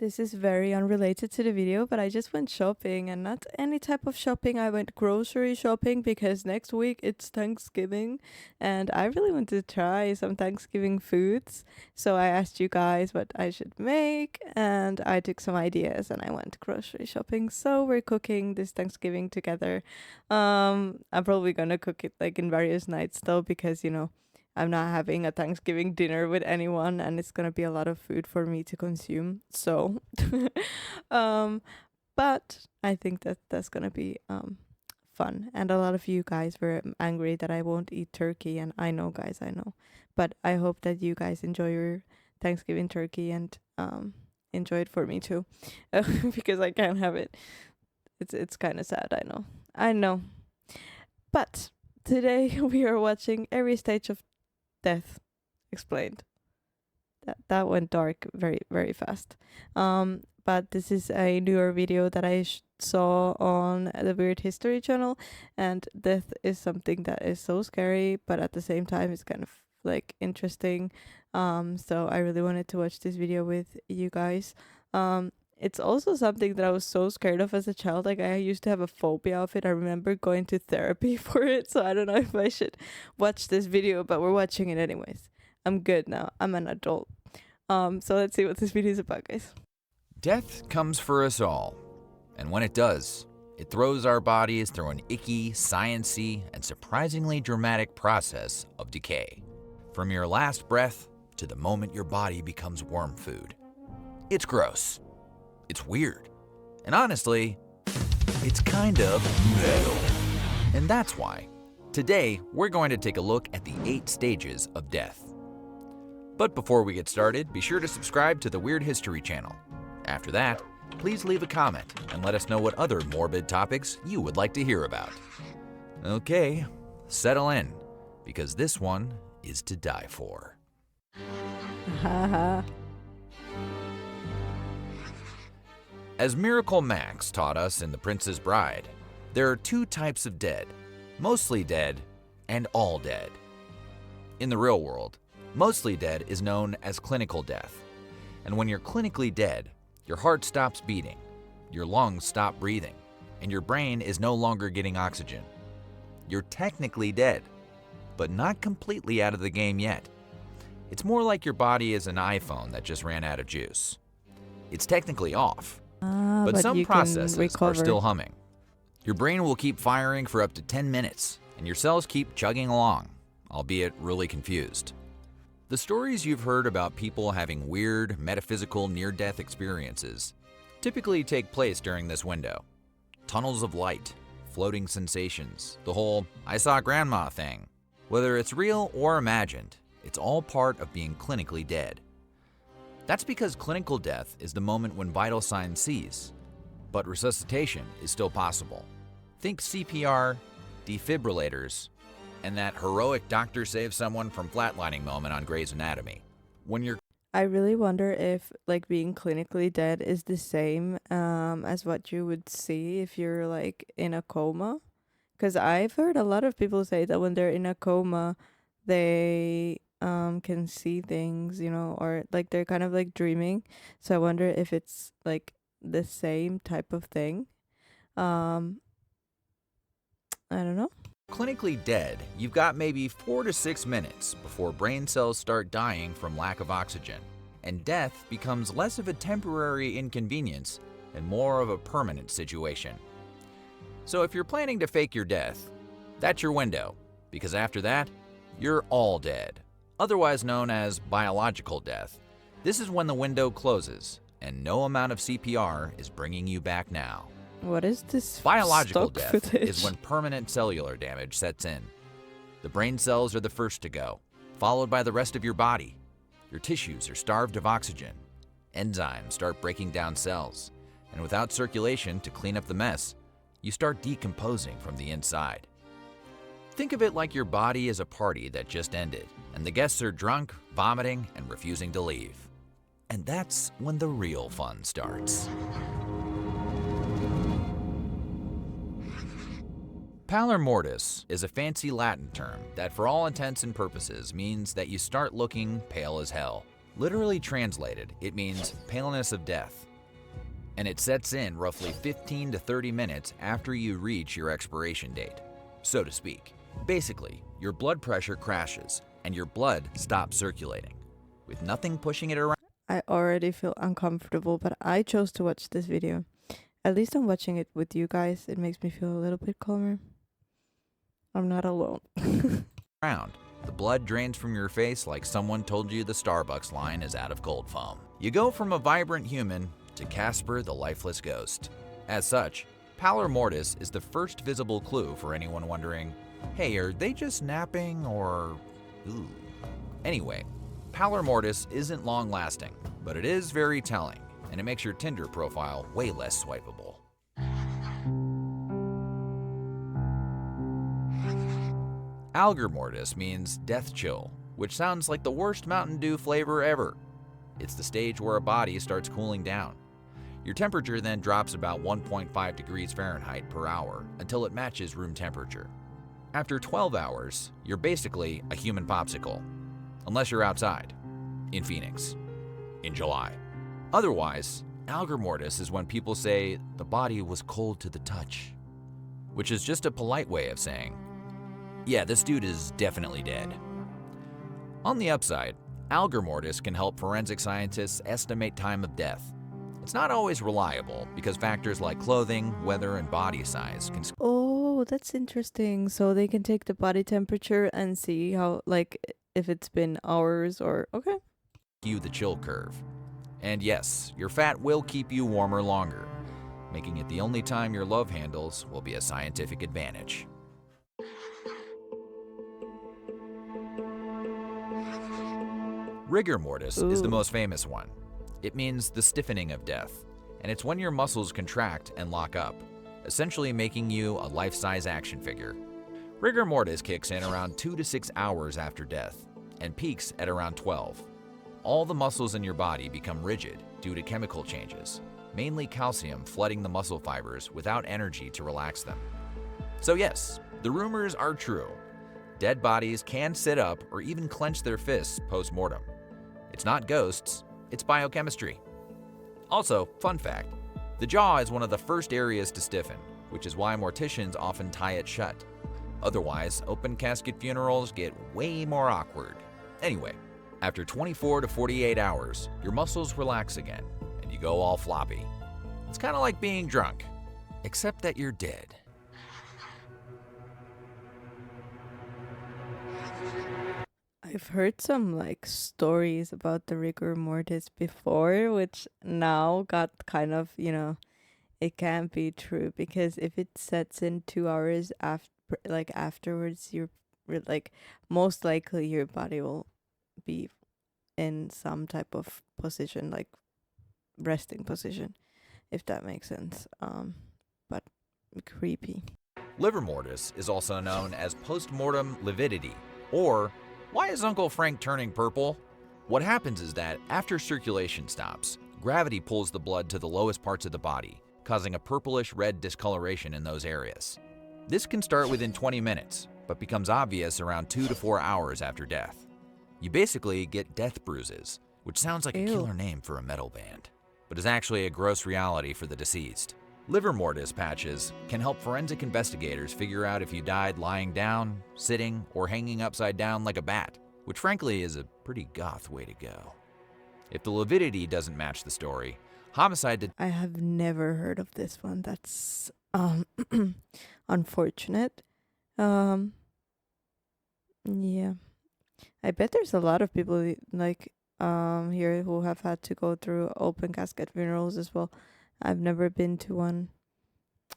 This is very unrelated to the video, but I just went shopping, and not any type of shopping. I went grocery shopping because next week it's Thanksgiving and I really want to try some Thanksgiving foods. So I asked you guys what I should make and I took some ideas and I went grocery shopping. So we're cooking this Thanksgiving together. I'm probably gonna cook it like in various nights though, because I'm not having a Thanksgiving dinner with anyone and it's going to be a lot of food for me to consume. So, but I think that that's going to be fun. And a lot of you guys were angry that I won't eat turkey. And I know, guys, I know. But I hope that you guys enjoy your Thanksgiving turkey and enjoy it for me too. Because I can't have it. It's kind of sad, I know. I know. But today we are watching Every Stage of Death Explained. That went dark very, very fast. But this is a newer video that I saw on the Weird History channel, and death is something that is so scary, but at the same time it's kind of like interesting. So I really wanted to watch this video with you guys. It's also something that I was so scared of as a child. Like, I used to have a phobia of it. I remember going to therapy for it. So I don't know if I should watch this video, but we're watching it anyways. I'm good now. I'm an adult. So let's see what this video is about, guys. Death comes for us all. And when it does, it throws our bodies through an icky, science-y, and surprisingly dramatic process of decay. From your last breath to the moment your body becomes worm food. It's gross. It's weird. And honestly, it's kind of metal. And that's why today we're going to take a look at the 8 stages of death. But before we get started, be sure to subscribe to the Weird History channel. After that, please leave a comment and let us know what other morbid topics you would like to hear about. Okay, settle in, because this one is to die for. Haha. As Miracle Max taught us in The Princess Bride, there are 2 types of dead, mostly dead and all dead. In the real world, mostly dead is known as clinical death. And when you're clinically dead, your heart stops beating, your lungs stop breathing, and your brain is no longer getting oxygen. You're technically dead, but not completely out of the game yet. It's more like your body is an iPhone that just ran out of juice. It's technically off, but some processes are still humming. Your brain will keep firing for up to 10 minutes, and your cells keep chugging along, albeit really confused. The stories you've heard about people having weird, metaphysical near-death experiences typically take place during this window. Tunnels of light, floating sensations, the whole "I saw grandma" thing. Whether it's real or imagined, it's all part of being clinically dead. That's because clinical death is the moment when vital signs cease, but resuscitation is still possible. Think CPR, defibrillators, and that heroic doctor saves someone from flatlining moment on Grey's Anatomy. I really wonder if like being clinically dead is the same as what you would see if you're like in a coma. Because I've heard a lot of people say that when they're in a coma, they can see things, or like they're kind of like dreaming. So I wonder if it's like the same type of thing. I don't know. Clinically dead, you've got maybe 4 to 6 minutes before brain cells start dying from lack of oxygen, and death becomes less of a temporary inconvenience and more of a permanent situation. So if you're planning to fake your death, that's your window, because after that, you're all dead, otherwise known as biological death. This is when the window closes, and no amount of CPR is bringing you back now. What is this? Biological stock death footage? is when permanent cellular damage sets in. The brain cells are the first to go, followed by the rest of your body. Your tissues are starved of oxygen. Enzymes start breaking down cells, and without circulation to clean up the mess, you start decomposing from the inside. Think of it like your body is a party that just ended, and the guests are drunk, vomiting, and refusing to leave. And that's when the real fun starts. Pallor mortis is a fancy Latin term that for all intents and purposes means that you start looking pale as hell. Literally translated, it means paleness of death, and it sets in roughly 15 to 30 minutes after you reach your expiration date, so to speak. Basically, your blood pressure crashes and your blood stops circulating, with nothing pushing it around. I already feel uncomfortable, but I chose to watch this video. At least I'm watching it with you guys. It makes me feel a little bit calmer. I'm not alone. The blood drains from your face like someone told you the Starbucks line is out of cold foam. You go from a vibrant human to Casper the lifeless ghost. As such, Pallor mortis is the first visible clue for anyone wondering, hey, are they just napping or... ooh. Anyway, Pallor mortis isn't long-lasting, but it is very telling, and it makes your Tinder profile way less swipeable. Algor mortis means death chill, which sounds like the worst Mountain Dew flavor ever. It's the stage where a body starts cooling down. Your temperature then drops about 1.5 degrees Fahrenheit per hour until it matches room temperature. After 12 hours, you're basically a human popsicle, unless you're outside, in Phoenix, in July. Otherwise, Algor mortis is when people say the body was cold to the touch, which is just a polite way of saying, yeah, this dude is definitely dead. On the upside, Algor mortis can help forensic scientists estimate time of death. It's not always reliable because factors like clothing, weather, and body size can Oh, that's interesting. So they can take the body temperature and see how, like, if it's been hours or... Okay. skew the chill curve. And yes, your fat will keep you warmer longer, making it the only time your love handles will be a scientific advantage. Rigor mortis is the most famous one. It means the stiffening of death, and it's when your muscles contract and lock up, essentially making you a life-size action figure. Rigor mortis kicks in around 2 to 6 hours after death and peaks at around 12. All the muscles in your body become rigid due to chemical changes, mainly calcium flooding the muscle fibers without energy to relax them. So yes, the rumors are true. Dead bodies can sit up or even clench their fists post-mortem. It's not ghosts, it's biochemistry. Also, fun fact, the jaw is one of the first areas to stiffen, which is why morticians often tie it shut. Otherwise, open casket funerals get way more awkward. Anyway, after 24 to 48 hours, your muscles relax again, and you go all floppy. It's kind of like being drunk, except that you're dead. I've heard some like stories about the rigor mortis before, which now got kind of, it can't be true because if it sets in 2 hours afterwards, you're like most likely your body will be in some type of position, like resting position, if that makes sense. But creepy. Livor mortis is also known as postmortem lividity, or why is Uncle Frank turning purple? What happens is that after circulation stops, gravity pulls the blood to the lowest parts of the body, causing a purplish red discoloration in those areas. This can start within 20 minutes, but becomes obvious around 2 to 4 hours after death. You basically get death bruises, which sounds like a killer name for a metal band, but is actually a gross reality for the deceased. Livor mortis patches can help forensic investigators figure out if you died lying down, sitting, or hanging upside down like a bat, which frankly is a pretty goth way to go. If the lividity doesn't match the story, homicide I have never heard of this one. That's unfortunate. Yeah. I bet there's a lot of people here who have had to go through open casket funerals as well. I've never been to one.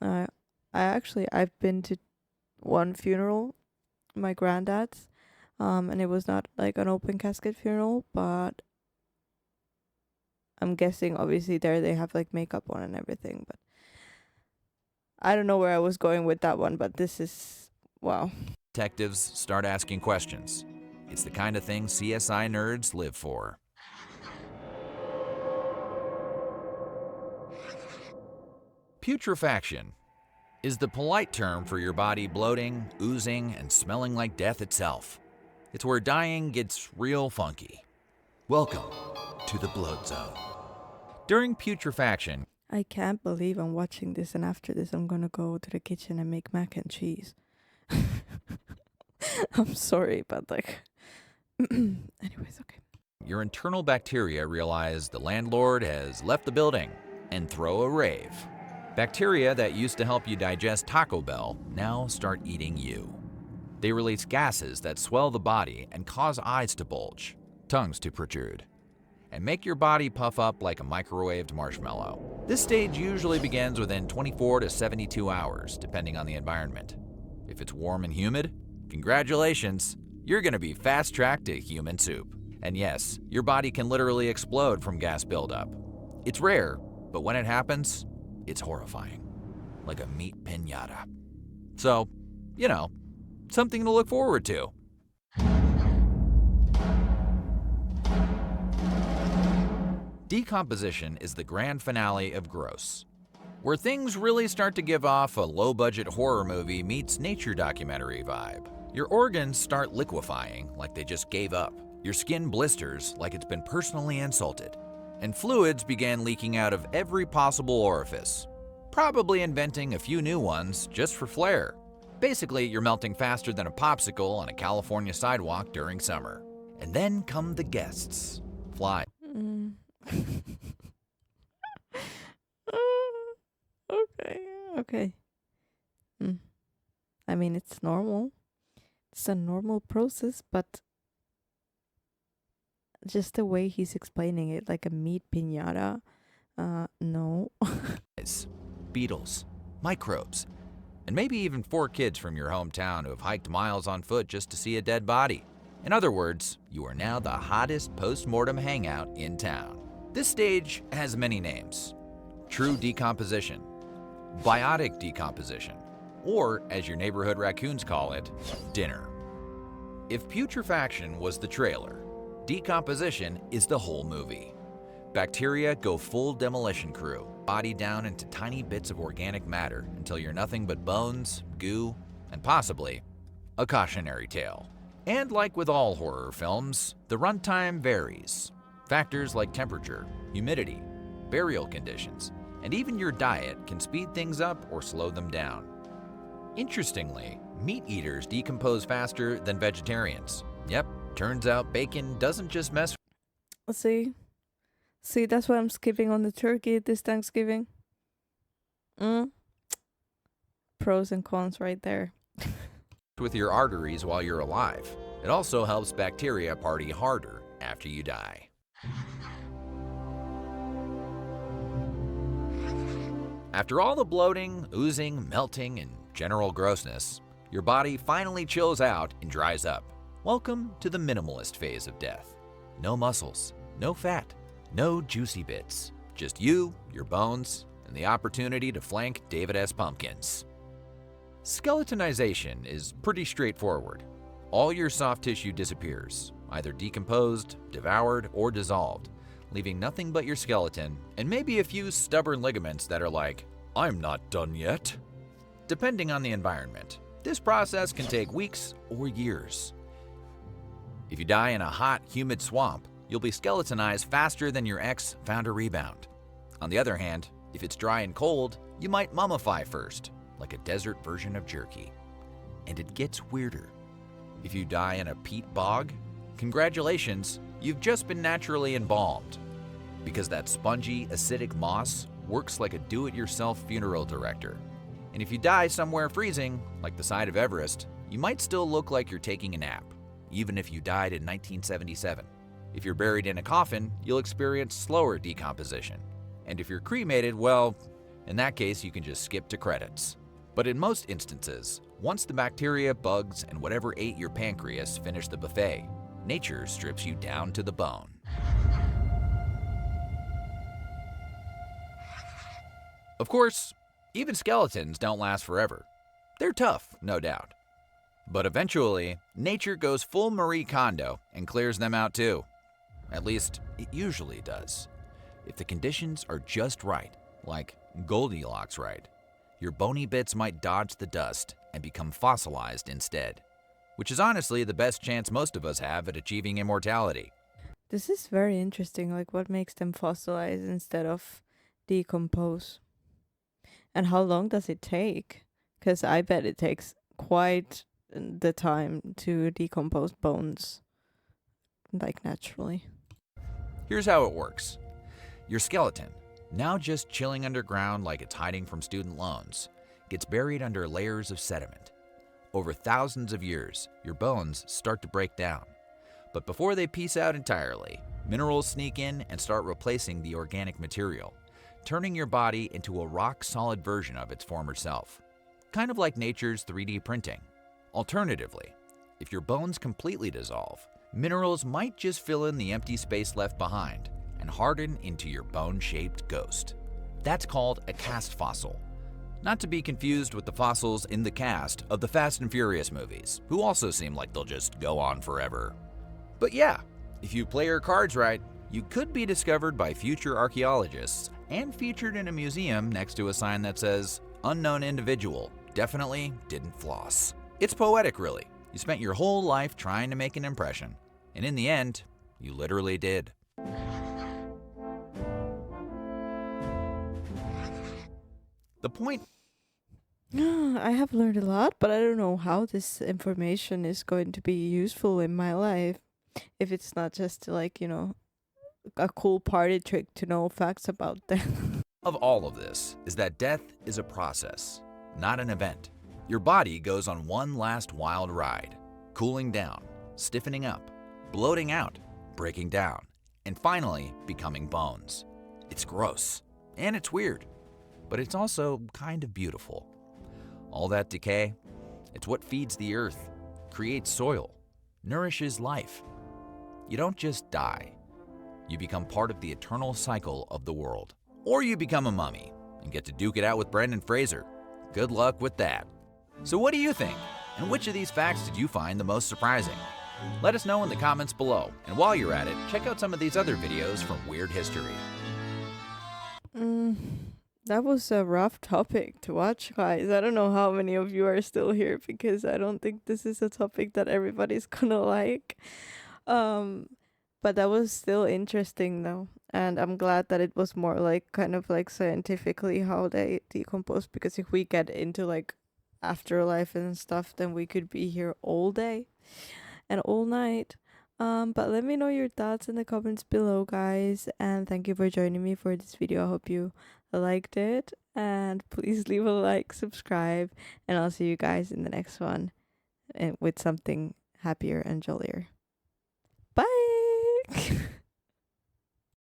I've been to one funeral, my granddad's, and it was not like an open casket funeral, but I'm guessing obviously there they have like makeup on and everything, but I don't know where I was going with that one, but this is, wow. detectives start asking questions. It's the kind of thing CSI nerds live for. Putrefaction is the polite term for your body bloating, oozing, and smelling like death itself. It's where dying gets real funky. Welcome to the bloat zone. During putrefaction, I can't believe I'm watching this, and after this, I'm gonna go to the kitchen and make mac and cheese. I'm sorry, but like, anyways, okay. Your internal bacteria realize the landlord has left the building and throw a rave. Bacteria that used to help you digest Taco Bell now start eating you. They release gases that swell the body and cause eyes to bulge, tongues to protrude, and make your body puff up like a microwaved marshmallow. This stage usually begins within 24 to 72 hours, depending on the environment. If it's warm and humid, congratulations, you're gonna be fast-tracked to human soup. And yes, your body can literally explode from gas buildup. It's rare, but when it happens, it's horrifying, like a meat piñata. So, you know, something to look forward to. Decomposition is the grand finale of gross, where things really start to give off a low-budget horror movie meets nature documentary vibe. Your organs start liquefying like they just gave up. Your skin blisters like it's been personally insulted. And fluids began leaking out of every possible orifice, probably inventing a few new ones just for flair. Basically, you're melting faster than a popsicle on a California sidewalk during summer. And then come the guests. Fly. Okay. I mean, it's normal. It's a normal process, but just the way he's explaining it, like a meat piñata, no. Beetles, microbes, and maybe even 4 kids from your hometown who have hiked miles on foot just to see a dead body. In other words, you are now the hottest post-mortem hangout in town. This stage has many names: true decomposition, biotic decomposition, or as your neighborhood raccoons call it, dinner. If Putrefaction was the trailer, decomposition is the whole movie. Bacteria go full demolition crew, body down into tiny bits of organic matter until you're nothing but bones, goo, and possibly a cautionary tale. And like with all horror films, the runtime varies. Factors like temperature, humidity, burial conditions, and even your diet can speed things up or slow them down. Interestingly, meat eaters decompose faster than vegetarians. Yep, turns out bacon doesn't just mess. See, that's why I'm skipping on the turkey this Thanksgiving. Pros and cons right there. With your arteries while you're alive. It also helps bacteria party harder after you die. After all the bloating, oozing, melting, and general grossness, your body finally chills out and dries up. Welcome to the minimalist phase of death. No muscles, no fat, no juicy bits. Just you, your bones, and the opportunity to flank David S. Pumpkins. Skeletonization is pretty straightforward. All your soft tissue disappears, either decomposed, devoured, or dissolved, leaving nothing but your skeleton and maybe a few stubborn ligaments that are like, "I'm not done yet." Depending on the environment, this process can take weeks or years. If you die in a hot, humid swamp, you'll be skeletonized faster than your ex found a rebound. On the other hand, if it's dry and cold, you might mummify first, like a desert version of jerky. And it gets weirder. If you die in a peat bog, congratulations, you've just been naturally embalmed. Because that spongy, acidic moss works like a do-it-yourself funeral director. And if you die somewhere freezing, like the side of Everest, you might still look like you're taking a nap, even if you died in 1977. If you're buried in a coffin, you'll experience slower decomposition. And if you're cremated, well, in that case, you can just skip to credits. But in most instances, once the bacteria, bugs, and whatever ate your pancreas finish the buffet, nature strips you down to the bone. Of course, even skeletons don't last forever. They're tough, no doubt. But eventually, nature goes full Marie Kondo and clears them out too. At least, it usually does. If the conditions are just right, like Goldilocks right, your bony bits might dodge the dust and become fossilized instead, which is honestly the best chance most of us have at achieving immortality. This is very interesting. Like, what makes them fossilize instead of decompose? And how long does it take? Because I bet it takes quite the time to decompose bones, like naturally. Here's how it works. Your skeleton, now just chilling underground like it's hiding from student loans, gets buried under layers of sediment. Over thousands of years, your bones start to break down. But before they peace out entirely, minerals sneak in and start replacing the organic material, turning your body into a rock-solid version of its former self. Kind of like nature's 3D printing. Alternatively, if your bones completely dissolve, minerals might just fill in the empty space left behind and harden into your bone-shaped ghost. That's called a cast fossil. Not to be confused with the fossils in the cast of the Fast and Furious movies, who also seem like they'll just go on forever. But yeah, if you play your cards right, you could be discovered by future archaeologists and featured in a museum next to a sign that says, "Unknown individual, definitely didn't floss." It's poetic, really. You spent your whole life trying to make an impression, and in the end, you literally did. The point. I have learned a lot, but I don't know how this information is going to be useful in my life. If it's not just like, a cool party trick to know facts about them. Of all of this is that death is a process, not an event. Your body goes on one last wild ride, cooling down, stiffening up, bloating out, breaking down, and finally becoming bones. It's gross, and it's weird, but it's also kind of beautiful. All that decay, it's what feeds the earth, creates soil, nourishes life. You don't just die. You become part of the eternal cycle of the world. Or you become a mummy and get to duke it out with Brendan Fraser. Good luck with that. So what do you think? And which of these facts did you find the most surprising? Let us know in the comments below. And while you're at it, check out some of these other videos from Weird History. That was a rough topic to watch, guys. I don't know how many of you are still here because I don't think this is a topic that everybody's gonna like. But that was still interesting though. And I'm glad that it was more like kind of like scientifically how they decompose, because if we get into like afterlife and stuff, then we could be here all day and all night. But let me know your thoughts in the comments below, guys, and thank you for joining me for this video. I hope you liked it, and please leave a like, subscribe, and I'll see you guys in the next one with something happier and jollier.